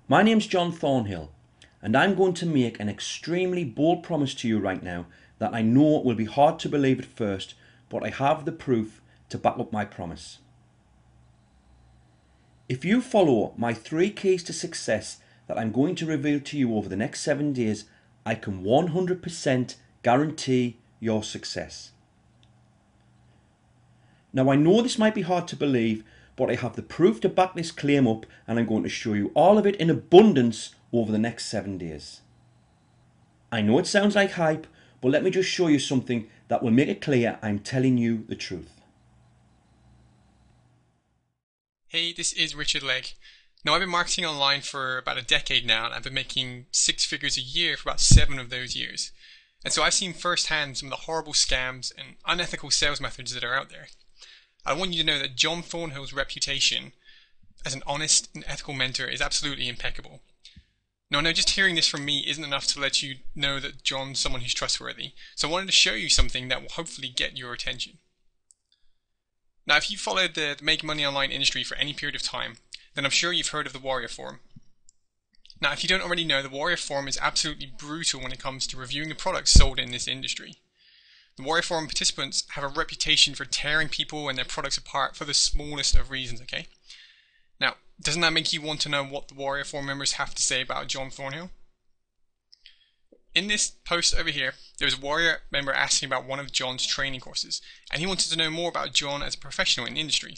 My name's John Thornhill, and I'm going to make an extremely bold promise to you right now that I know will be hard to believe at first, but I have the proof to back up my promise. If you follow my 3 keys to success that I'm going to reveal to you over the next 7 days, I can 100% guarantee your success. Now I know this might be hard to believe, but I have the proof to back this claim up, and I'm going to show you all of it in abundance over the next 7 days. I know it sounds like hype, but let me just show you something that will make it clear I'm telling you the truth. Hey, this is Richard Legg. Now, I've been marketing online for about a decade now, and I've been making 6 figures a year for about 7 of those years. And so I've seen firsthand some of the horrible scams and unethical sales methods that are out there. I want you to know that John Thornhill's reputation as an honest and ethical mentor is absolutely impeccable. Now, I know just hearing this from me isn't enough to let you know that John's someone who's trustworthy, so I wanted to show you something that will hopefully get your attention. Now, if you followed the make money online industry for any period of time, then I'm sure you've heard of the Warrior Forum. Now, if you don't already know, the Warrior Forum is absolutely brutal when it comes to reviewing the products sold in this industry. The Warrior Forum participants have a reputation for tearing people and their products apart for the smallest of reasons, okay? Now, doesn't that make you want to know what the Warrior Forum members have to say about John Thornhill? In this post over here, there was a Warrior member asking about one of John's training courses, and he wanted to know more about John as a professional in the industry.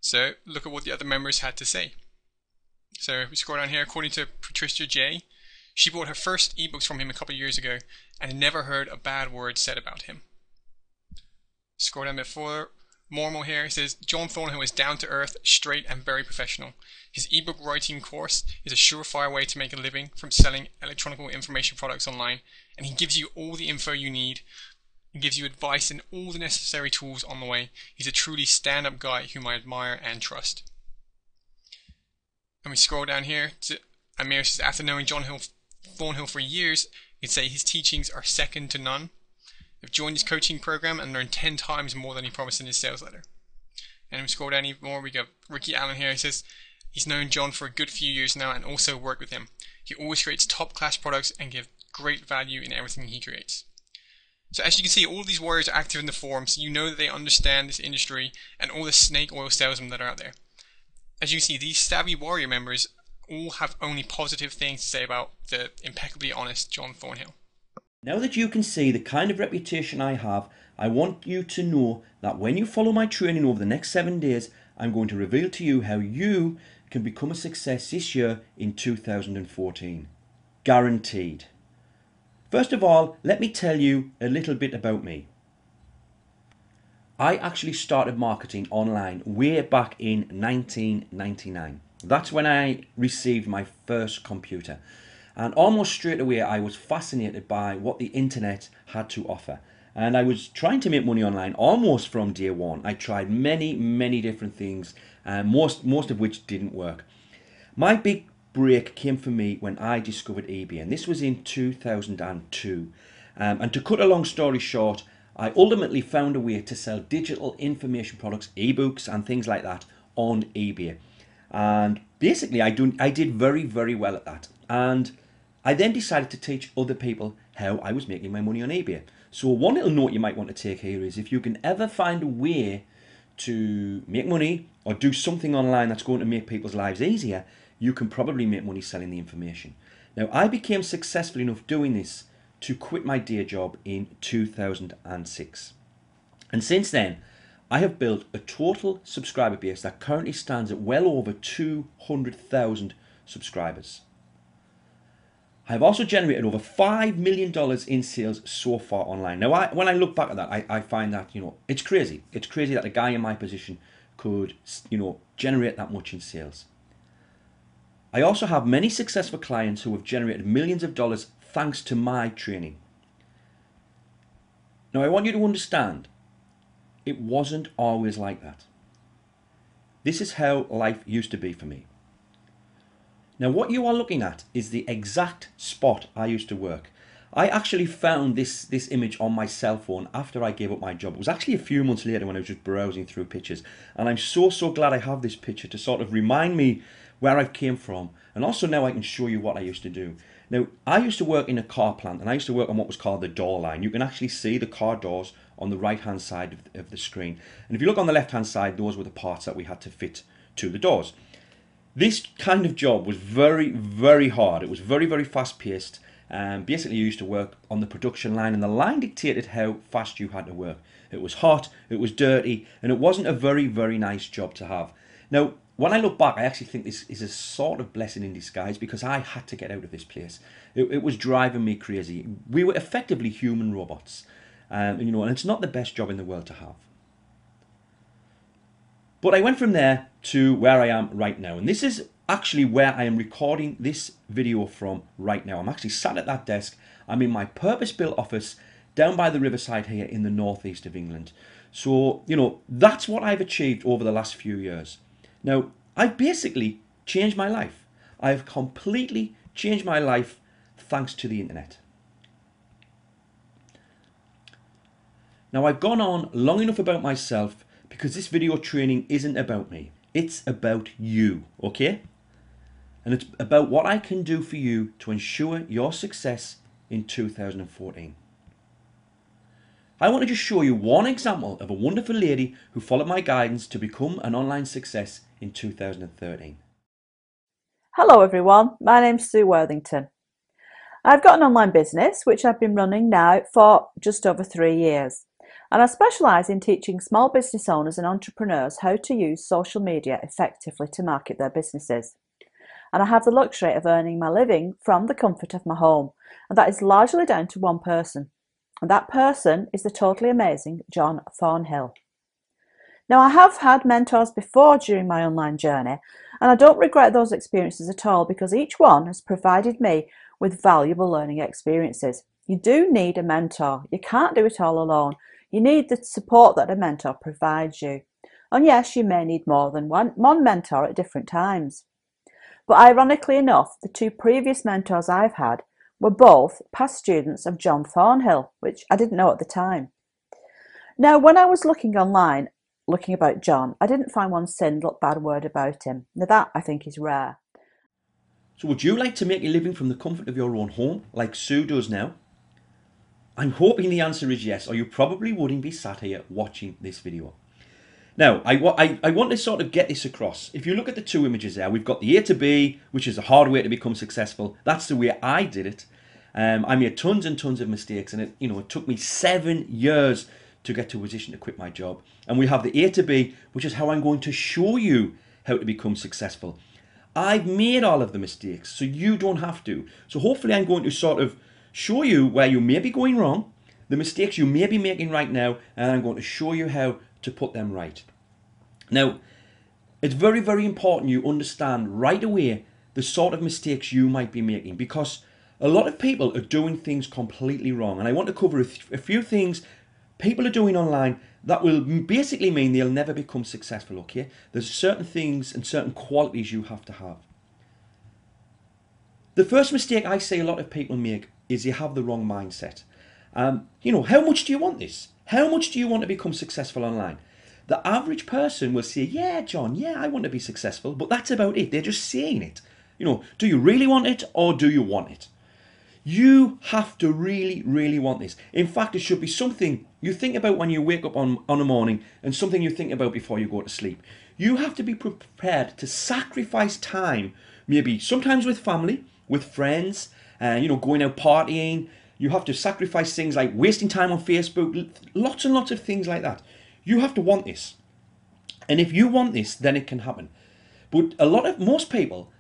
So, look at what the other members had to say. So, if we scroll down here, according to Patricia J., she bought her first ebooks from him a couple of years ago and never heard a bad word said about him. Scroll down a bit further, more here. It says, John Thornhill is down to earth, straight and very professional. His ebook writing course is a surefire way to make a living from selling electronic information products online, and he gives you all the info you need. He gives you advice and all the necessary tools on the way. He's a truly stand-up guy whom I admire and trust. And we scroll down here to Amir says, after knowing John Thornhill for years, you'd say his teachings are second to none. I've joined his coaching program and learned 10 times more than he promised in his sales letter. And we scroll down even more, we got Ricky Allen here. He says he's known John for a good few years now and also worked with him. He always creates top class products and gives great value in everything he creates. So as you can see, all of these warriors are active in the forum, so you know that they understand this industry and all the snake oil salesmen that are out there. As you can see, these savvy warrior members all have only positive things to say about the impeccably honest John Thornhill. Now that you can see the kind of reputation I have, I want you to know that when you follow my training over the next 7 days, I'm going to reveal to you how you can become a success this year in 2014. Guaranteed. First of all, let me tell you a little bit about me. I actually started marketing online way back in 1999. That's when I received my first computer. And almost straight away I was fascinated by what the internet had to offer. And I was trying to make money online almost from day one. I tried many different things, most of which didn't work. My big break came for me when I discovered eBay, and this was in 2002. And to cut a long story short, I ultimately found a way to sell digital information products, ebooks and things like that on eBay. And basically I did very well at that. And I then decided to teach other people how I was making my money on eBay. So one little note you might want to take here is if you can ever find a way to make money or do something online that's going to make people's lives easier, you can probably make money selling the information. Now, I became successful enough doing this to quit my day job in 2006. And since then, I have built a total subscriber base that currently stands at well over 200,000 subscribers. I have also generated over $5 million in sales so far online. Now, when I look back at that, I find that, it's crazy. It's crazy that a guy in my position could, generate that much in sales. I also have many successful clients who have generated millions of dollars thanks to my training. Now, I want you to understand, it wasn't always like that. This is how life used to be for me. Now, what you are looking at is the exact spot I used to work. I actually found this image on my cell phone after I gave up my job. It was actually a few months later when I was just browsing through pictures. And I'm so glad I have this picture to sort of remind me where I've came from, and also now I can show you what I used to do. Now, I used to work in a car plant, and I used to work on what was called the door line. You can actually see the car doors on the right-hand side of the screen. And if you look on the left-hand side, those were the parts that we had to fit to the doors. This kind of job was very, very hard. It was very, very fast-paced. Basically, you used to work on the production line, and the line dictated how fast you had to work. It was hot, it was dirty, and it wasn't a very, very nice job to have. Now, when I look back, I actually think this is a sort of blessing in disguise, because I had to get out of this place. It was driving me crazy. We were effectively human robots, and it's not the best job in the world to have. But I went from there to where I am right now, and this is actually where I am recording this video from right now. I'm actually sat at that desk. I'm in my purpose-built office down by the riverside here in the northeast of England. So, that's what I've achieved over the last few years. Now, I've basically changed my life. I've completely changed my life thanks to the internet. Now, I've gone on long enough about myself, because this video training isn't about me. It's about you, okay? And it's about what I can do for you to ensure your success in 2014. I want to just show you one example of a wonderful lady who followed my guidance to become an online success in 2013. Hello everyone, my name's Sue Worthington. I've got an online business which I've been running now for just over 3 years, and I specialise in teaching small business owners and entrepreneurs how to use social media effectively to market their businesses. And I have the luxury of earning my living from the comfort of my home, and that is largely down to one person. And that person is the totally amazing John Thornhill. Now, I have had mentors before during my online journey, and I don't regret those experiences at all, because each one has provided me with valuable learning experiences. You do need a mentor. You can't do it all alone. You need the support that a mentor provides you. And yes, you may need more than one mentor at different times. But ironically enough, the two previous mentors I've had were both past students of John Thornhill, which I didn't know at the time. Now, when I was looking online, looking about John, I didn't find one single bad word about him. Now that, I think, is rare. So would you like to make a living from the comfort of your own home, like Sue does now? I'm hoping the answer is yes, or you probably wouldn't be sat here watching this video. Now, I want to sort of get this across. If you look at the two images there, we've got the A to B, which is a hard way to become successful. That's the way I did it. I made tons and tons of mistakes, and it took me 7 years to get to a position to quit my job. And we have the A to B, which is how I'm going to show you how to become successful. I've made all of the mistakes, so you don't have to. So hopefully I'm going to sort of show you where you may be going wrong, the mistakes you may be making right now, and I'm going to show you how to put them right. Now, it's very, very important you understand right away the sort of mistakes you might be making, because a lot of people are doing things completely wrong. And I want to cover a few things people are doing online that will basically mean they'll never become successful, okay? There's certain things and certain qualities you have to have. The first mistake I see a lot of people make is you have the wrong mindset. How much do you want this? How much do you want to become successful online? The average person will say, yeah, John, yeah, I want to be successful, but that's about it. They're just saying it. Do you really want it, or do you want it? You have to really, really want this. In fact, it should be something you think about when you wake up on a morning, and something you think about before you go to sleep. You have to be prepared to sacrifice time, maybe sometimes with family, with friends, going out partying. You have to sacrifice things like wasting time on Facebook, lots and lots of things like that. You have to want this. And if you want this, then it can happen. But most people,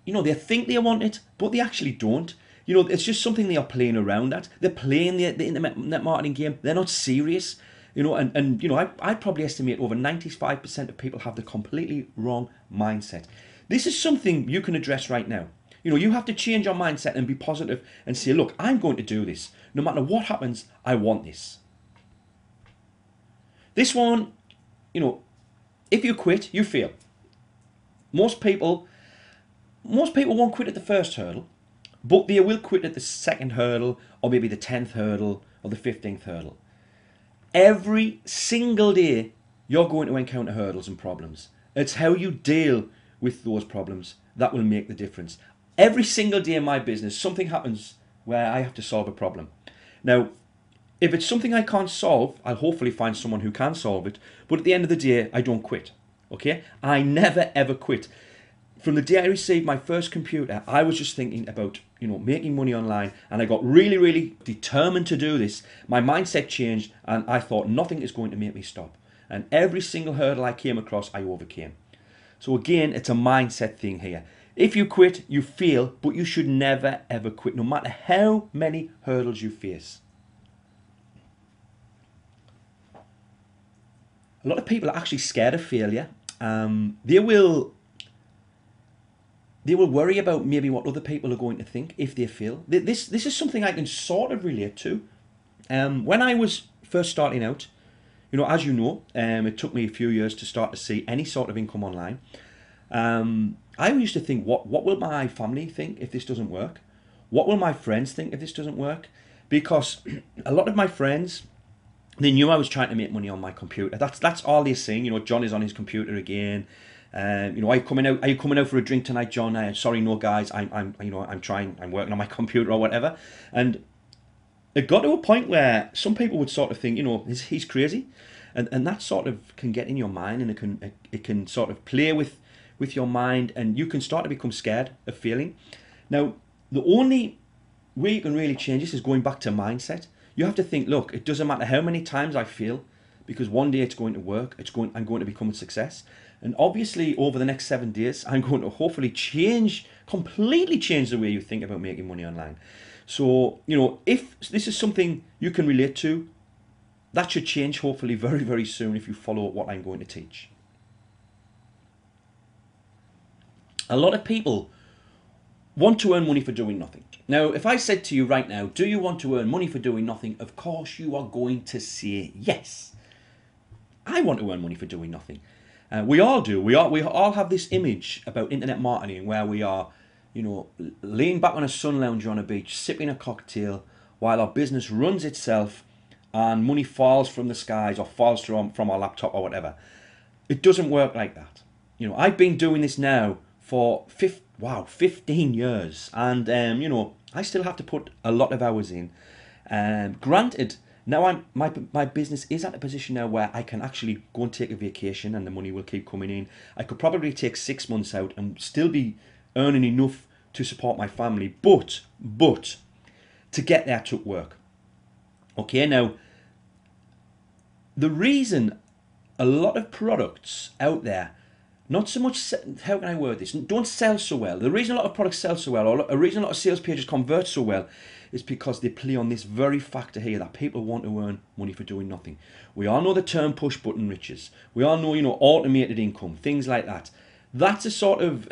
they think they want it, but they actually don't. It's just something they are playing around at. They're playing the internet marketing game. They're not serious. I probably estimate over 95% of people have the completely wrong mindset. This is something you can address right now. You have to change your mindset and be positive and say, look, I'm going to do this. No matter what happens, I want this. This one, if you quit, you fail. Most people won't quit at the first hurdle, but they will quit at the second hurdle, or maybe the 10th hurdle, or the 15th hurdle. Every single day, you're going to encounter hurdles and problems. It's how you deal with those problems that will make the difference. Every single day in my business, something happens where I have to solve a problem. Now, if it's something I can't solve, I'll hopefully find someone who can solve it. But at the end of the day, I don't quit. Okay? I never ever quit. From the day I received my first computer, I was just thinking about, making money online, and I got really, really determined to do this. My mindset changed, and I thought nothing is going to make me stop. And every single hurdle I came across, I overcame. So again, it's a mindset thing here. If you quit, you fail, but you should never ever quit, no matter how many hurdles you face. A lot of people are actually scared of failure. They will worry about maybe what other people are going to think if they fail. This is something I can sort of relate to. When I was first starting out, as you know, it took me a few years to start to see any sort of income online. I used to think, what will my family think if this doesn't work? What will my friends think if this doesn't work? Because a lot of my friends, they knew I was trying to make money on my computer. That's all they're saying. John is on his computer again. Are you coming out for a drink tonight, John? Sorry, no, guys. I'm working on my computer or whatever. And it got to a point where some people would sort of think, he's crazy, and that sort of can get in your mind, and it can sort of play with your mind, and you can start to become scared of failing. Now, the only way you can really change this is going back to mindset. You have to think, look, it doesn't matter how many times I fail, because one day it's going to work. I'm going to become a success. And obviously, over the next 7 days, I'm going to hopefully completely change the way you think about making money online. So, if this is something you can relate to, that should change hopefully very, very soon if you follow what I'm going to teach. A lot of people want to earn money for doing nothing. Now, if I said to you right now, do you want to earn money for doing nothing? Of course you are going to say yes. I want to earn money for doing nothing. We all do. We all have this image about internet marketing where we are, laying back on a sun lounger on a beach, sipping a cocktail while our business runs itself and money falls from the skies or falls from our laptop or whatever. It doesn't work like that. I've been doing this now for 15 years, and I still have to put a lot of hours in. Granted, now my business is at a position now where I can actually go and take a vacation and the money will keep coming in. I could probably take 6 months out and still be earning enough to support my family, but to get there took work. Okay, now the reason a lot of products out there, not so much, how can I word this, don't sell so well. The reason a lot of products sell so well, or a reason a lot of sales pages convert so well, is because they play on this very factor here that people want to earn money for doing nothing. We all know the term push button riches. We all know, automated income, things like that. That's a sort of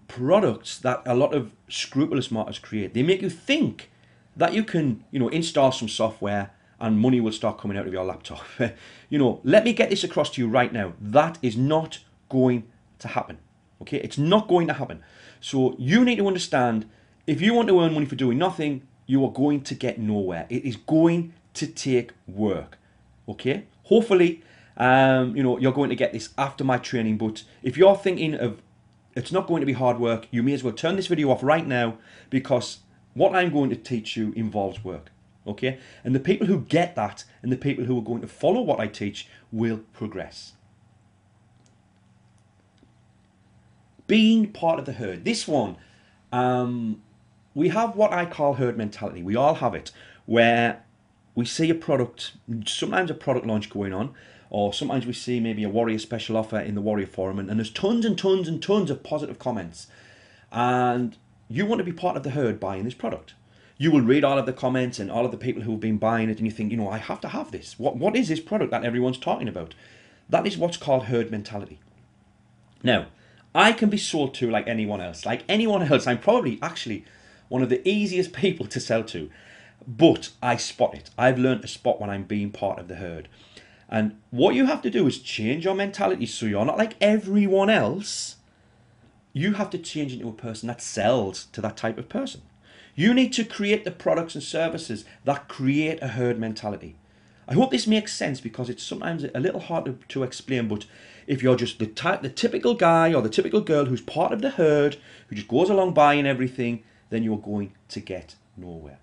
products that a lot of scrupulous marketers create. They make you think that you can, install some software and money will start coming out of your laptop. Let me get this across to you right now. That is not going to happen. Okay, it's not going to happen. So you need to understand, if you want to earn money for doing nothing, you are going to get nowhere. It is going to take work. Okay, hopefully, you're going to get this after my training. But if you're thinking of it's not going to be hard work, you may as well turn this video off right now, because what I'm going to teach you involves work. Okay, and the people who get that and the people who are going to follow what I teach will progress. Being part of the herd. This one, we have what I call herd mentality. We all have it, where we see a product, sometimes a product launch going on, or sometimes we see maybe a Warrior special offer in the Warrior forum, and there's tons and tons and tons of positive comments, and you want to be part of the herd buying this product. You will read all of the comments and all of the people who have been buying it, and you think, I have to have this. What is this product that everyone's talking about? That is what's called herd mentality. Now, I can be sold to like anyone else. Like anyone else, I'm probably actually one of the easiest people to sell to, but I spot it. I've learned to spot when I'm being part of the herd. And what you have to do is change your mentality so you're not like everyone else. You have to change into a person that sells to that type of person. You need to create the products and services that create a herd mentality. I hope this makes sense because it's sometimes a little hard to explain, but if you're just the typical guy or the typical girl who's part of the herd, who just goes along buying everything, then you're going to get nowhere.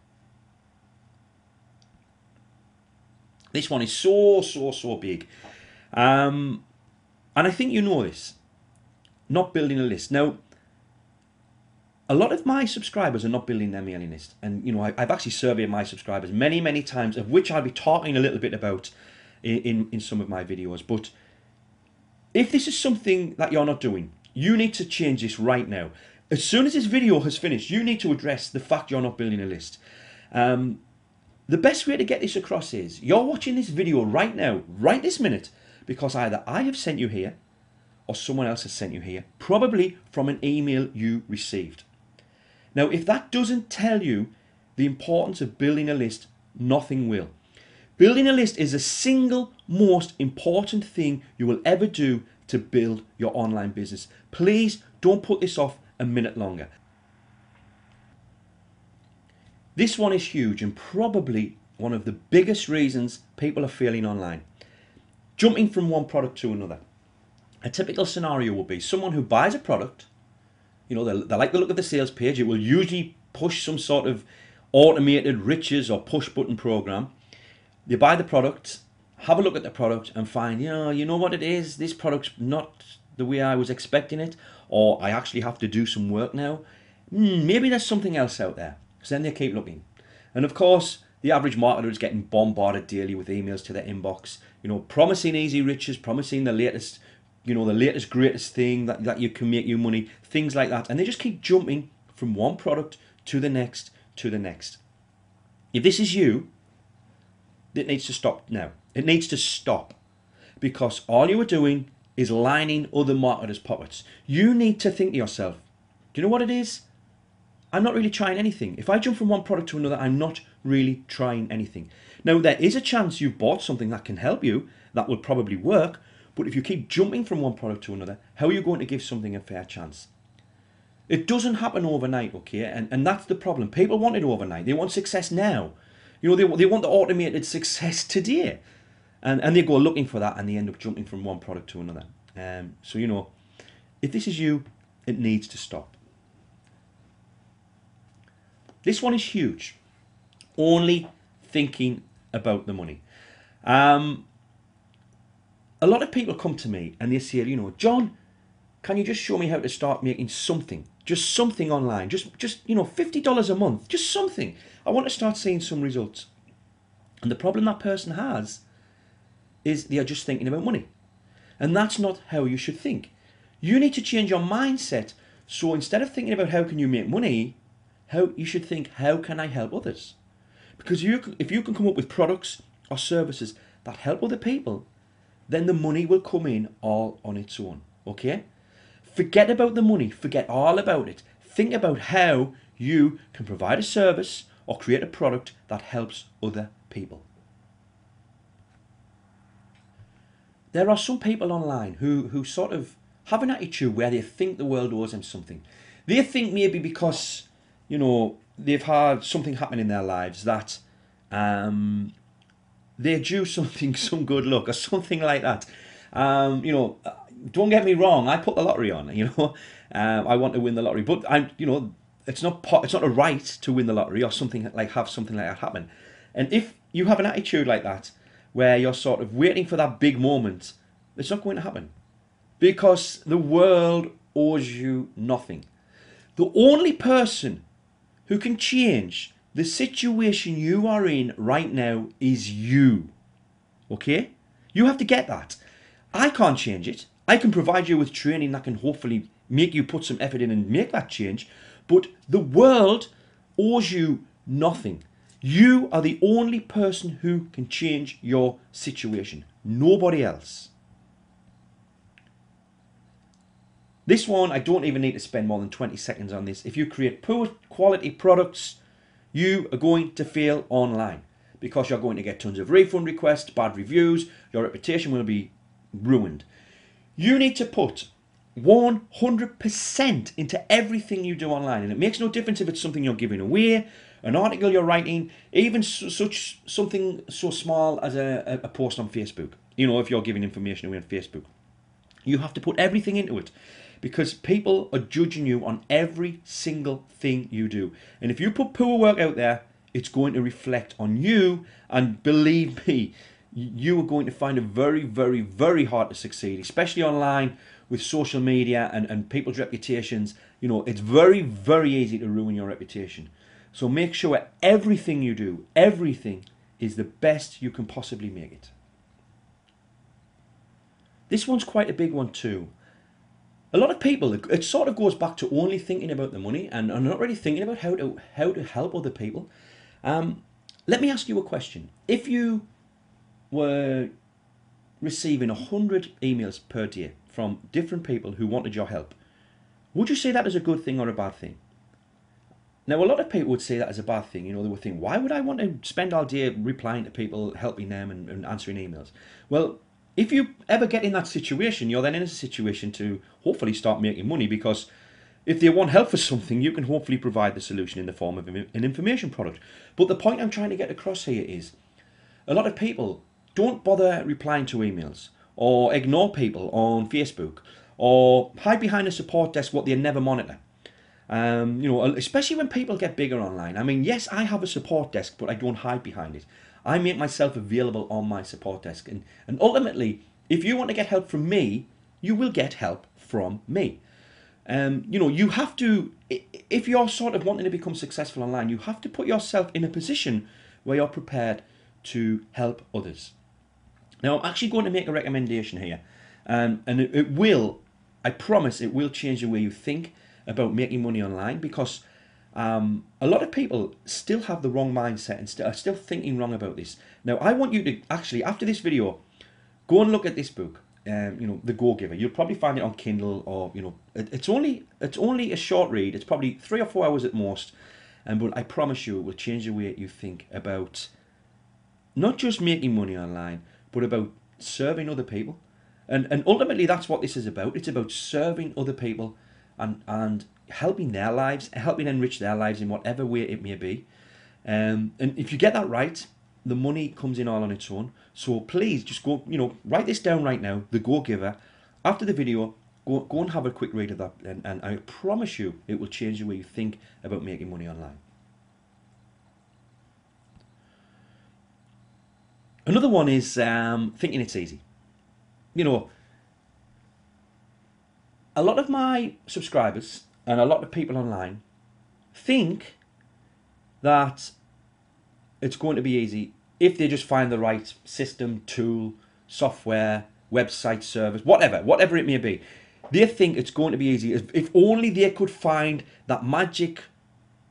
This one is so big. And I think you know this. Not building a list. Now, a lot of my subscribers are not building their mailing list. And, you know, I've actually surveyed my subscribers many times, of which I'll be talking a little bit about in some of my videos. But if this is something that you're not doing, you need to change this right now. As soon as this video has finished, you need to address the fact you're not building a list. The best way to get this across is you're watching this video right now, right this minute, because either I have sent you here or someone else has sent you here, probably from an email you received. Now, if that doesn't tell you the importance of building a list, nothing will. Building a list is the single most important thing you will ever do to build your online business. Please don't put this off a minute longer. This one is huge and probably one of the biggest reasons people are failing online. Jumping from one product to another. A typical scenario will be someone who buys a product, you know, they like the look of the sales page. It will usually push some sort of automated riches or push button program. They buy the product, have a look at the product and find, you know what it is, this product's not the way I was expecting it, or I actually have to do some work now. Maybe there's something else out there. So then they keep looking. And of course, the average marketer is getting bombarded daily with emails to their inbox, you know, promising easy riches, promising the latest, you know, the latest greatest thing that you can make you money, things like that. And they just keep jumping from one product to the next to the next. If this is you, it needs to stop now. It needs to stop, because all you are doing is lining other marketers' pockets. You need to think to yourself, do you know what it is? I'm not really trying anything. If I jump from one product to another, I'm not really trying anything. Now, there is a chance you've bought something that can help you, that will probably work, but if you keep jumping from one product to another, how are you going to give something a fair chance? It doesn't happen overnight, okay? And that's the problem. People want it overnight. They want success now. You know, they want the automated success today. And they go looking for that and they end up jumping from one product to another. So, you know, if this is you, it needs to stop. This one is huge. Only thinking about the money. A lot of people come to me and they say, you know, John, can you just show me how to start making something? Just something online. Just you know, $50 a month. Just something. I want to start seeing some results. And the problem that person has is they are just thinking about money. And that's not how you should think. You need to change your mindset. So instead of thinking about how can you make money, you should think, how can I help others? Because if you can come up with products or services that help other people, then the money will come in all on its own, okay? Forget about the money, forget all about it. Think about how you can provide a service or create a product that helps other people. There are some people online who sort of have an attitude where they think the world owes them something. They think maybe because, you know, they've had something happen in their lives that they're due something, some good luck or something like that. You know, don't get me wrong, I put the lottery on, you know, I want to win the lottery, but you know, it's not a right to win the lottery or something like have something like that happen. And if you have an attitude like that, where you're sort of waiting for that big moment, it's not going to happen, because the world owes you nothing. The only person who can change the situation you are in right now is you. Okay? You have to get that. I can't change it. I can provide you with training that can hopefully make you put some effort in and make that change. But the world owes you nothing. You are the only person who can change your situation. Nobody else. This one, I don't even need to spend more than 20 seconds on this. If you create poor quality products, you are going to fail online, because you're going to get tons of refund requests, bad reviews, your reputation will be ruined. You need to put 100% into everything you do online. And it makes no difference if it's something you're giving away, an article you're writing, even something so small as a post on Facebook. You know, if you're giving information away on Facebook, you have to put everything into it, because people are judging you on every single thing you do. And if you put poor work out there, it's going to reflect on you. And believe me, you are going to find it very, very, very hard to succeed, especially online with social media and people's reputations. You know, it's very, very easy to ruin your reputation. So make sure everything you do, everything, is the best you can possibly make it. This one's quite a big one too. A lot of people, it sort of goes back to only thinking about the money and not really thinking about how to help other people. Let me ask you a question. If you were receiving 100 emails per day from different people who wanted your help, would you say that is a good thing or a bad thing? Now, a lot of people would say that as a bad thing. You know, they would think, why would I want to spend all day replying to people, helping them and answering emails? Well, if you ever get in that situation, you're then in a situation to hopefully start making money, because if they want help for something, you can hopefully provide the solution in the form of an information product. But the point I'm trying to get across here is a lot of people don't bother replying to emails, or ignore people on Facebook, or hide behind a support desk what they never monitor. You know, especially when people get bigger online. I mean, yes, I have a support desk, but I don't hide behind it. I make myself available on my support desk. And ultimately, if you want to get help from me, you will get help from me. You know, you have to, if you're sort of wanting to become successful online, you have to put yourself in a position where you're prepared to help others. Now, I'm actually going to make a recommendation here, and it will, I promise, it will change the way you think about making money online, because a lot of people still have the wrong mindset and are still thinking wrong about this. Now, I want you to actually, after this video, go and look at this book, you know, The Go Giver. You'll probably find it on Kindle, or, you know, it's only a short read. It's probably 3 or 4 hours at most, but I promise you it will change the way you think about not just making money online, but about serving other people. And ultimately, that's what this is about. It's about serving other people and helping their lives, helping enrich their lives in whatever way it may be. And if you get that right, the money comes in all on its own. So please just go, you know, write this down right now, The Go Giver. After the video, go and have a quick read of that, and I promise you it will change the way you think about making money online. Another one is thinking it's easy. You know, a lot of my subscribers and a lot of people online think that it's going to be easy if they just find the right system, tool, software, website, service, whatever it may be. They think it's going to be easy if only they could find that magic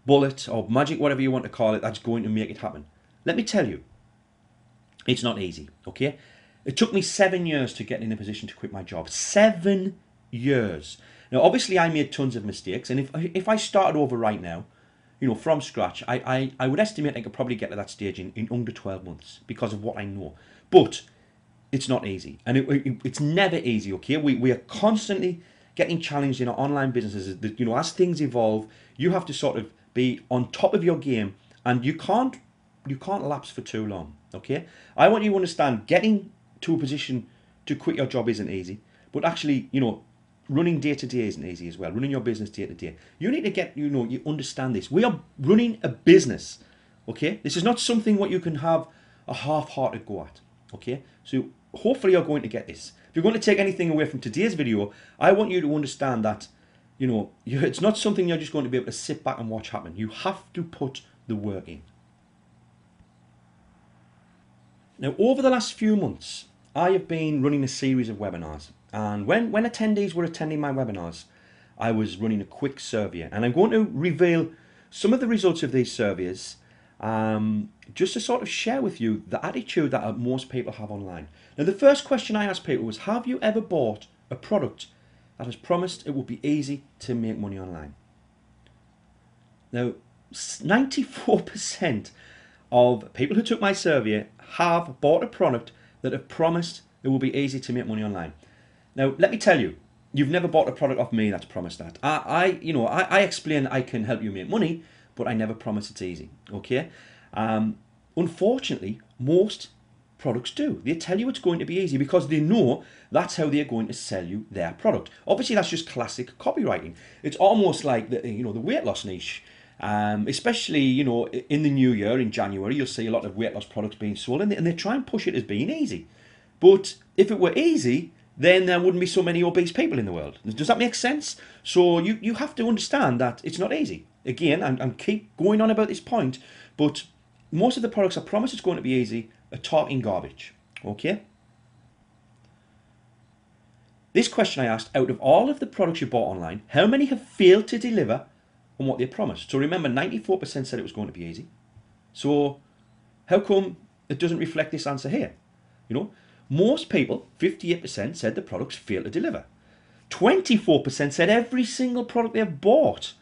bullet, or magic whatever you want to call it, that's going to make it happen. Let me tell you, it's not easy, okay? It took me 7 years to get in a position to quit my job. 7 years. Now, obviously, I made tons of mistakes, and if I started over right now, you know, from scratch, I would estimate I could probably get to that stage in under 12 months because of what I know. But it's not easy, and it's never easy, okay? We are constantly getting challenged in our online businesses. You know, as things evolve, you have to sort of be on top of your game, and you can't lapse for too long, okay? I want you to understand, getting to a position to quit your job isn't easy, but actually, you know, running day to day isn't easy as well. Running your business day to day. You need to get, you know, you understand this. We are running a business, okay? This is not something what you can have a half-hearted go at, okay? So hopefully you're going to get this. If you're going to take anything away from today's video, I want you to understand that, you know, it's not something you're just going to be able to sit back and watch happen. You have to put the work in. Now, over the last few months, I have been running a series of webinars. And when attendees were attending my webinars, I was running a quick survey. And I'm going to reveal some of the results of these surveys, just to sort of share with you the attitude that most people have online. Now, the first question I asked people was, have you ever bought a product that has promised it will be easy to make money online? Now, 94% of people who took my survey have bought a product that have promised it will be easy to make money online. Now, let me tell you, you've never bought a product off me that's promised that. I explain I can help you make money, but I never promise it's easy. Okay. Unfortunately, most products do. They tell you it's going to be easy because they know that's how they're going to sell you their product. Obviously, that's just classic copywriting. It's almost like the weight loss niche. Especially, in the new year, in January, you'll see a lot of weight loss products being sold, and they try and push it as being easy. But if it were easy, then there wouldn't be so many obese people in the world. Does that make sense? So you have to understand that it's not easy. Again, I'm keep going on about this point, but most of the products I promise it's going to be easy are talking garbage. Okay? This question I asked, out of all of the products you bought online, how many have failed to deliver on what they promised? So remember, 94% said it was going to be easy. So how come it doesn't reflect this answer here? Most people, 58%, said the products failed to deliver. 24% said every single product they've bought.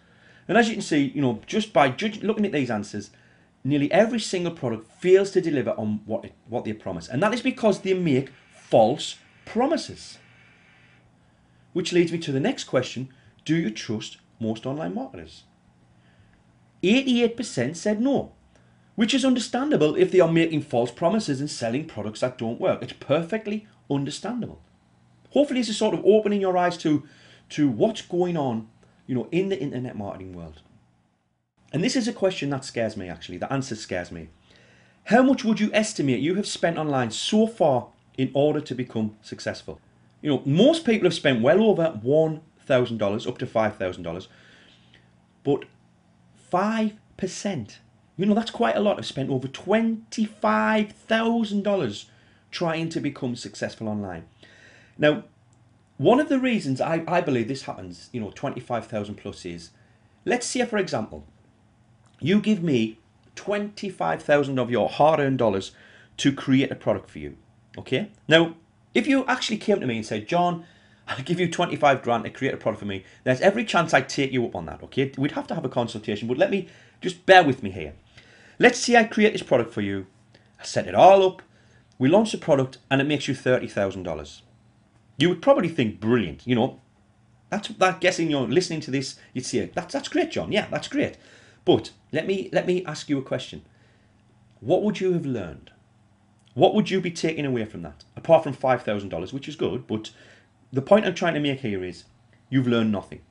And as you can see, just by looking at these answers, nearly every single product fails to deliver on what they promise. And that is because they make false promises. Which leads me to the next question. Do you trust most online marketers? 88% said no, which is understandable if they are making false promises and selling products that don't work. It's perfectly understandable. Hopefully this is sort of opening your eyes to what's going on, in the internet marketing world. And this is a question that scares me, actually. The answer scares me. How much would you estimate you have spent online so far in order to become successful? Most people have spent well over $1,000, up to $5,000, but 5%, that's quite a lot, have spent over $25,000 trying to become successful online. Now, one of the reasons I believe this happens, 25,000 plus is, let's say, for example, you give me 25,000 of your hard-earned dollars to create a product for you, okay? Now, if you actually came to me and said, John, I'll give you 25 grand to create a product for me, there's every chance I'd take you up on that, okay? We'd have to have a consultation, but let me just bear with me here. Let's say I create this product for you, I set it all up, we launch the product, and it makes you $30,000. You would probably think, brilliant, that's guessing you're listening to this, you'd say, that's great, John, yeah, that's great. But let me ask you a question. What would you have learned? What would you be taking away from that? Apart from $5,000, which is good, but the point I'm trying to make here is you've learned nothing.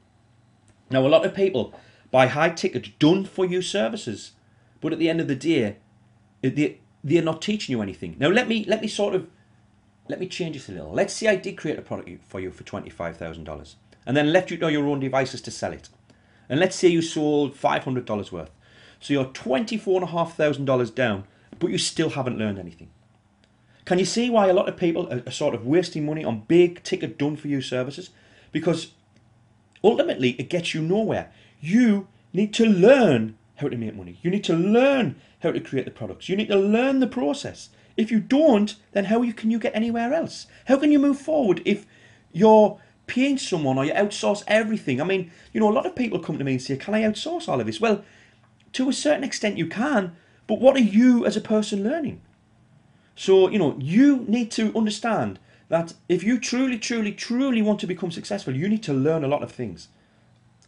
Now, a lot of people buy high-ticket, done-for-you services, but at the end of the day, they're not teaching you anything. Now, let me change this a little. Let's say I did create a product for you for $25,000 and then left you to your own devices to sell it. And let's say you sold $500 worth. So you're $24,500 down, but you still haven't learned anything. Can you see why a lot of people are sort of wasting money on big ticket done-for-you services? Because ultimately it gets you nowhere. You need to learn how to make money. You need to learn how to create the products. You need to learn the process. If you don't, then how can you get anywhere else? How can you move forward if you're paying someone or you outsource everything? I mean, a lot of people come to me and say, can I outsource all of this? Well, to a certain extent you can, but what are you as a person learning? So, you need to understand that if you truly, truly, truly want to become successful, you need to learn a lot of things.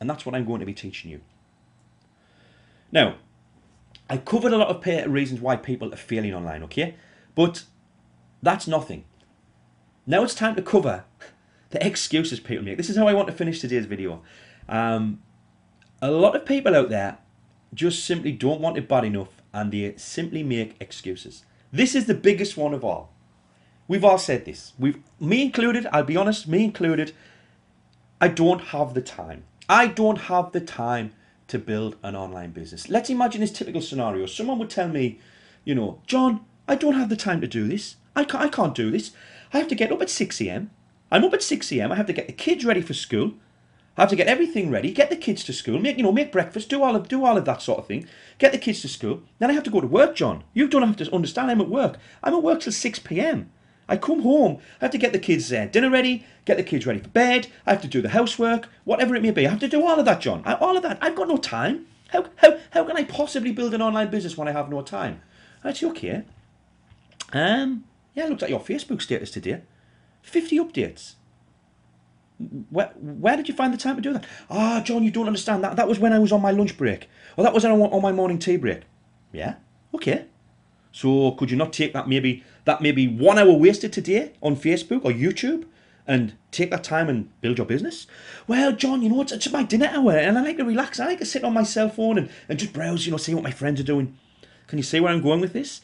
And that's what I'm going to be teaching you. Now, I covered a lot of reasons why people are failing online, okay? But that's nothing. Now it's time to cover the excuses people make. This is how I want to finish today's video. A lot of people out there just simply don't want it bad enough and they simply make excuses. This is the biggest one of all. We've all said this. Me included, I'll be honest, me included, I don't have the time. I don't have the time to build an online business. Let's imagine this typical scenario. Someone would tell me, John, I don't have the time to do this. I can't do this. I have to get up at 6 a.m. I'm up at 6 a.m. I have to get the kids ready for school. I have to get everything ready, get the kids to school, make breakfast, do all of that sort of thing, get the kids to school. Then I have to go to work, John. You don't have to understand, I'm at work. I'm at work till 6 p.m. I come home, I have to get the kids dinner ready, get the kids ready for bed, I have to do the housework, whatever it may be. I have to do all of that, John. All of that. I've got no time. How can I possibly build an online business when I have no time? I say, okay. Yeah, I looked at your Facebook status today. 50 updates. where did you find the time to do that? Ah, John, you don't understand. That was when I was on my lunch break. Or that was on my morning tea break. Yeah? Okay. So could you not take that maybe 1 hour wasted today on Facebook or YouTube and take that time and build your business? Well, John, it's my dinner hour and I like to relax. I like to sit on my cell phone and just browse, see what my friends are doing. Can you see where I'm going with this?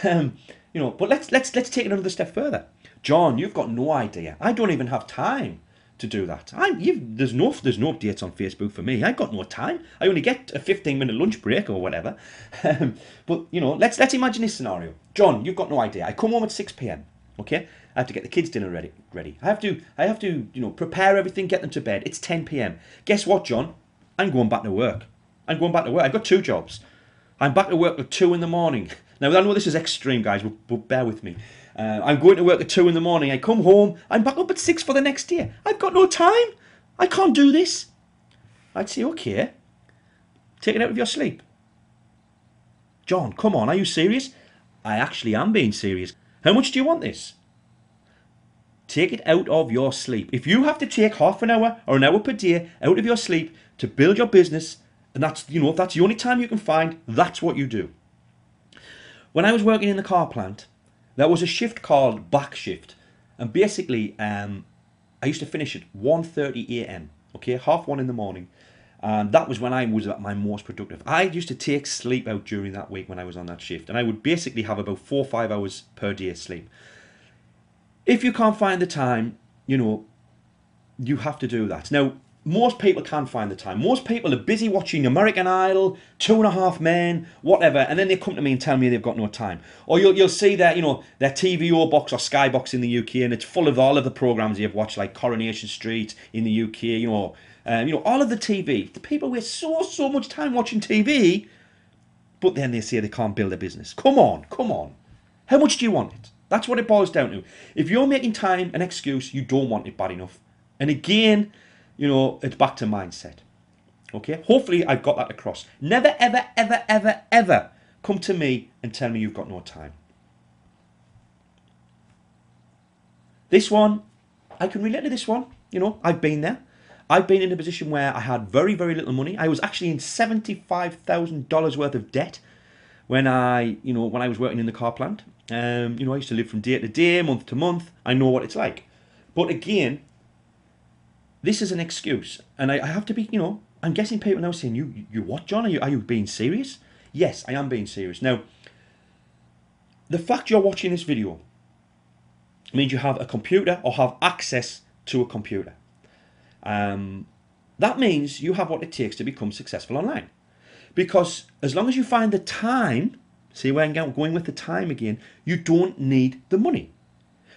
But let's take it another step further. John, you've got no idea. I don't even have time to do that. There's no updates on Facebook for me. I've got no time. I only get a 15-minute lunch break or whatever. But let's imagine this scenario. John, you've got no idea. I come home at 6 p.m. Okay, I have to get the kids' dinner ready. I have to prepare everything, get them to bed. It's 10 p.m. Guess what, John? I'm going back to work. I've got 2 jobs. I'm back to work at 2 in the morning. Now, I know this is extreme, guys, but bear with me. I'm going to work at 2 in the morning. I come home. I'm back up at 6 for the next day. I've got no time. I can't do this. I'd say, okay, take it out of your sleep. John, come on, are you serious? I actually am being serious. How much do you want this? Take it out of your sleep. If you have to take half an hour or an hour per day out of your sleep to build your business, and that's the only time you can find, that's what you do. When I was working in the car plant, there was a shift called back shift. And basically, I used to finish at 1:30 a.m. Okay, 1:30 in the morning. And that was when I was at my most productive. I used to take sleep out during that week when I was on that shift. And I would basically have about 4 or 5 hours per day sleep. If you can't find the time, you have to do that. Now, most people can't find the time. Most people are busy watching American Idol, 2.5 Men, whatever, and then they come to me and tell me they've got no time. Or you'll see their TVO box or Skybox in the UK, and it's full of all of the programs you've watched, like Coronation Street in the UK. All of the TV. The people waste so much time watching TV, but then they say they can't build a business. Come on. How much do you want it? That's what it boils down to. If you're making time an excuse, you don't want it bad enough. And again, it's back to mindset. Okay? Hopefully I've got that across. Never, ever, ever, ever, ever come to me and tell me you've got no time. This one, I can relate to this one. I've been there. I've been in a position where I had very, very little money. I was actually in $75,000 worth of debt when I was working in the car plant. I used to live from day to day, month to month. I know what it's like. But again, this is an excuse, and I have to be, I'm guessing people now saying, you what, John? Are you being serious? Yes, I am being serious. Now, the fact you're watching this video means you have a computer or have access to a computer. That means you have what it takes to become successful online. Because as long as you find the time, see where I'm going with the time again, you don't need the money.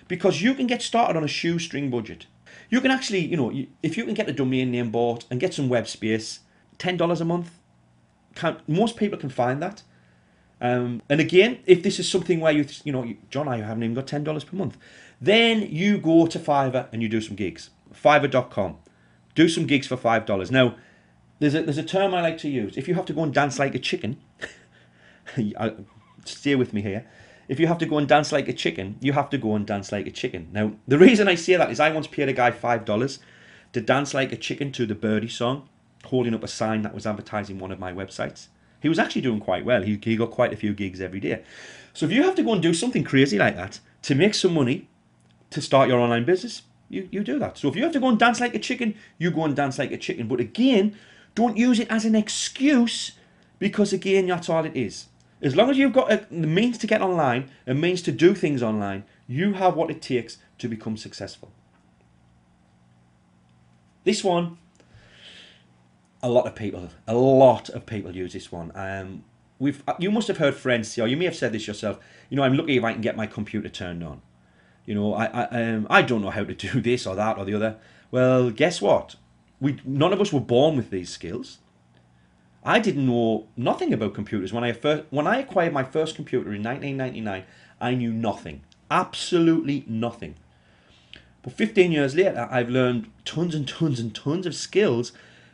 Because you can get started on a shoestring budget. You can actually, if you can get a domain name bought and get some web space, $10 a month, most people can find that. And again, if this is something where John, I haven't even got $10 per month, then you go to Fiverr and you do some gigs. Fiverr.com. Do some gigs for $5. Now, there's a term I like to use. If you have to go and dance like a chicken, stay with me here. If you have to go and dance like a chicken, you have to go and dance like a chicken. Now, the reason I say that is I once paid a guy $5 to dance like a chicken to the Birdie song, holding up a sign that was advertising one of my websites. He was actually doing quite well. He got quite a few gigs every day. So if you have to go and do something crazy like that to make some money to start your online business, you do that. So if you have to go and dance like a chicken, you go and dance like a chicken. But again, don't use it as an excuse, because again, that's all it is. As long as you've got the means to get online, a means to do things online, you have what it takes to become successful. This one, a lot of people use this one. You must have heard friends say, or you may have said this yourself, I'm lucky if I can get my computer turned on. I don't know how to do this or that or the other. Well, guess what? None of us were born with these skills. I didn't know nothing about computers. When I acquired my first computer in 1999, I knew nothing. Absolutely nothing. But 15 years later, I've learned tons and tons and tons of skills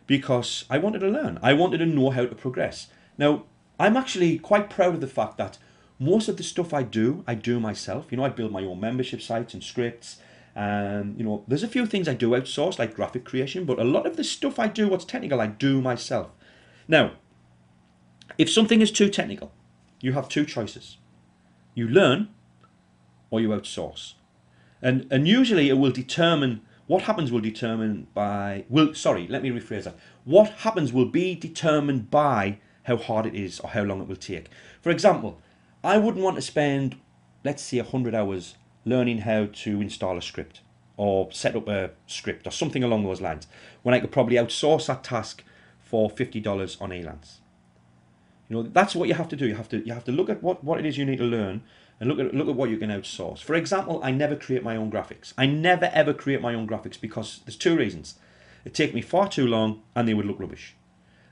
because I wanted to learn. I wanted to know how to progress. Now, I'm actually quite proud of the fact that most of the stuff I do myself. I build my own membership sites and scripts. You know, there's a few things I do outsource, like graphic creation, but a lot of the stuff I do, what's technical, I do myself. Now, if something is too technical, you have two choices. You learn or you outsource. And usually it will determine, what happens will determine by, let me rephrase that. What happens will be determined by how hard it is or how long it will take. For example, I wouldn't want to spend, let's say, 100 hours learning how to install a script or set up a script or something along those lines, when I could probably outsource that task for $50 on Elance. You know, that's what you have to do. You have to look at what it is you need to learn and look at what you can outsource. For example, I never create my own graphics. I never ever create my own graphics because there's two reasons. It'd take me far too long and they would look rubbish.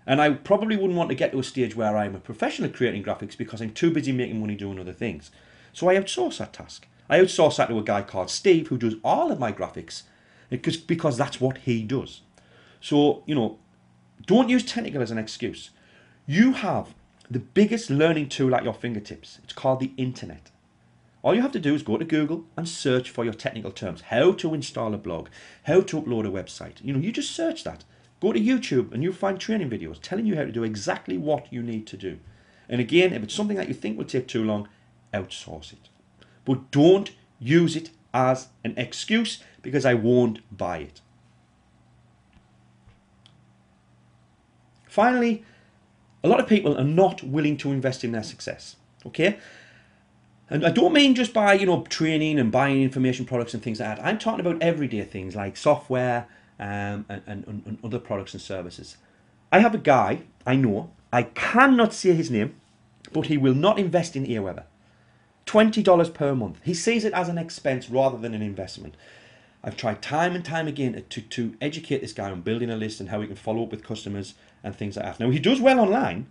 And I probably wouldn't want to get to a stage where I'm a professional at creating graphics because I'm too busy making money doing other things. So I outsource that task. I outsource that to a guy called Steve who does all of my graphics because that's what he does. So, you know, don't use technical as an excuse. You have the biggest learning tool at your fingertips. It's called the internet. All you have to do is go to Google and search for your technical terms. How to install a blog, how to upload a website. You know, you just search that. Go to YouTube and you'll find training videos telling you how to do exactly what you need to do. And again, if it's something that you think will take too long, outsource it. But don't use it as an excuse because I won't buy it. Finally, a lot of people are not willing to invest in their success. Okay? And I don't mean just by, you know, training and buying information products and things like that. I'm talking about everyday things like software and other products and services. I have a guy I know, I cannot say his name, but he will not invest in Aweber. $20 per month. He sees it as an expense rather than an investment. I've tried time and time again to educate this guy on building a list and how he can follow up with customers and things like that. Now, he does well online,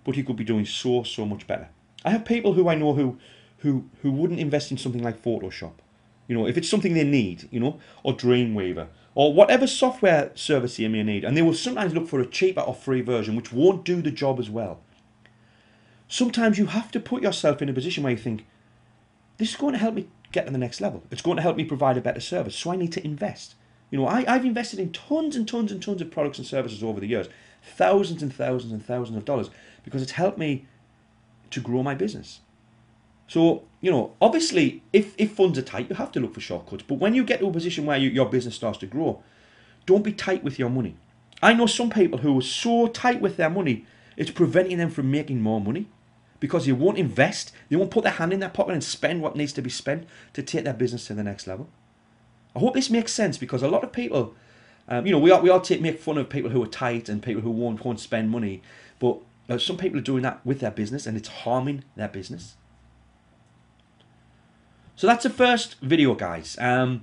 but he could be doing so much better. I have people who I know who wouldn't invest in something like Photoshop. You know, if it's something they need, you know, or Dreamweaver, or whatever software service you may need, and they will sometimes look for a cheaper or free version, which won't do the job as well. Sometimes you have to put yourself in a position where you think, this is going to help me get to the next level. It's going to help me provide a better service, so I need to invest. You know, I've invested in tons and tons and tons of products and services over the years, thousands and thousands and thousands of dollars, because it's helped me to grow my business. So, you know, obviously, if funds are tight, you have to look for shortcuts. But when you get to a position where your business starts to grow, don't be tight with your money. I know some people who are so tight with their money, it's preventing them from making more money because they won't invest. They won't put their hand in their pocket and spend what needs to be spent to take their business to the next level. I hope this makes sense because a lot of people, you know, we all make fun of people who are tight and people who won't spend money. But some people are doing that with their business and it's harming their business. So that's the first video, guys. I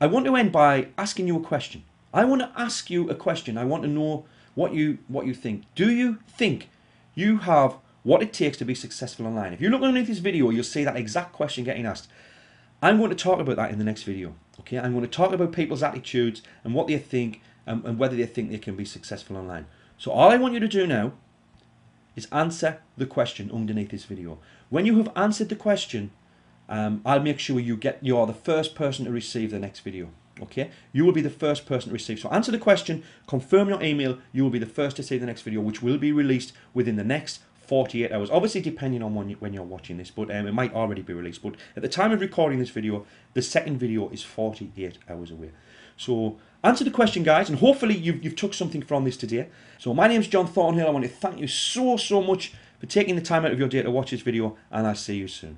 want to end by asking you a question. I want to ask you a question. I want to know what you think. Do you think you have what it takes to be successful online? If you look underneath this video, you'll see that exact question getting asked. I'm going to talk about that in the next video. Okay, I'm going to talk about people's attitudes and what they think and whether they think they can be successful online. So all I want you to do now is answer the question underneath this video. When you have answered the question, I'll make sure you're the first person to receive the next video. Okay, you will be the first person to receive. So answer the question, confirm your email, you will be the first to see the next video, which will be released within the next 48 hours. Obviously, depending on when you're watching this, but it might already be released. But at the time of recording this video, the second video is 48 hours away. So answer the question, guys, and hopefully you've took something from this today. So my name is John Thornhill. I want to thank you so much for taking the time out of your day to watch this video, and I'll see you soon.